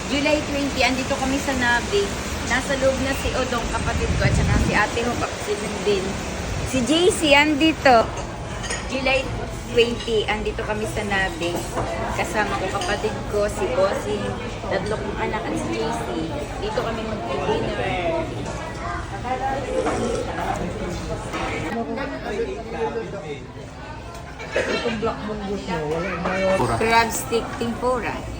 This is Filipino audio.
July 20, andito kami sa Nabi. Nasa loob na si Odong, kapatid ko, at saka si ate mo, kapatid din. Si JC, andito. July 20, andito kami sa Nabi. Kasama ko kapatid ko, si Bossing, tatlo kong anak at si JC. Dito kami mag-dinner. Itong black munggus mo, wala na. Crab stick tempura.